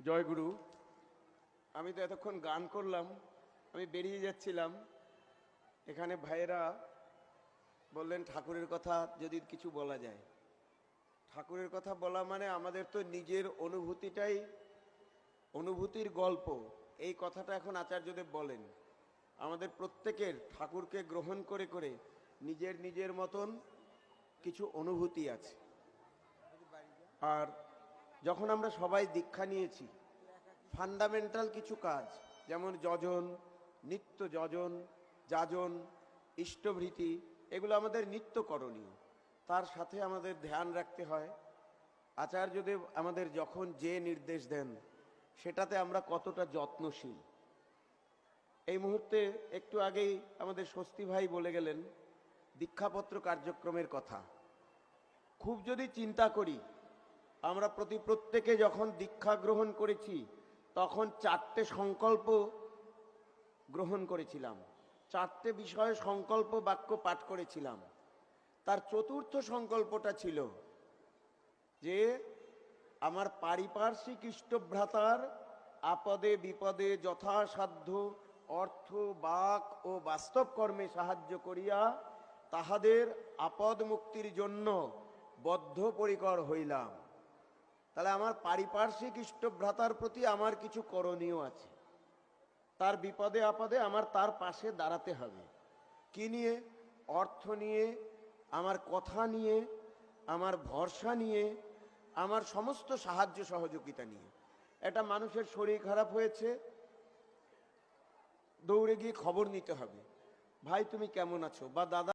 জয়গুরু। আমি তো এতক্ষণ গান করলাম, আমি বেরিয়ে যাচ্ছিলাম, এখানে ভাইয়েরা বললেন ঠাকুরের কথা যদি কিছু বলা যায়। ঠাকুরের কথা বলা মানে আমাদের তো নিজের অনুভূতিটাই অনুভূতির গল্প। এই কথাটা এখন আচার্যদেব বলেন আমাদের প্রত্যেকের ঠাকুরকে গ্রহণ করে করে নিজের নিজের মতন কিছু অনুভূতি আছে। আর যখন আমরা সবাই দীক্ষা নিয়েছি, ফান্ডামেন্টাল কিছু কাজ যেমন যজন, নিত্য যজন, যাজন, ইষ্টভৃতি, এগুলো আমাদের নিত্য করণীয়। তার সাথে আমাদের ধ্যান রাখতে হয় আচার্যদেব আমাদের যখন যে নির্দেশ দেন সেটাতে আমরা কতটা যত্নশীল। এই মুহূর্তে একটু আগেই আমাদের স্বস্তি ভাই বলে গেলেন দীক্ষাপত্র কার্যক্রমের কথা। খুব যদি চিন্তা করি, আমরা প্রত্যেকে যখন দীক্ষা গ্রহণ করেছি তখন 4টে সংকল্প গ্রহণ করেছিলাম, 4টে বিষয়ে সংকল্প বাক্য পাঠ করেছিলাম। তার চতুর্থ সংকল্পটা ছিল যে আমার পারিপার্শ্বিক ইষ্টভ্রাতার আপদে বিপদে যথাসাধ্য অর্থ, বাক ও বাস্তব কর্মে সাহায্য করিয়া তাহাদের আপদ মুক্তির জন্য বদ্ধপরিকর হইলাম। তাহলে আমার পারিপার্শ্বিক ইষ্টভ্রাতার প্রতি আমার কিছু করণীয় আছে। তার বিপদে আপদে আমার তার পাশে দাঁড়াতে হবে। কি নিয়ে? অর্থ নিয়ে, আমার কথা নিয়ে, আমার ভরসা নিয়ে, আমার সমস্ত সাহায্য সহযোগিতা নিয়ে। একটা মানুষের শরীর খারাপ হয়েছে, দৌড়ে গিয়ে খবর নিতে হবে, ভাই তুমি কেমন আছো, বা দাদা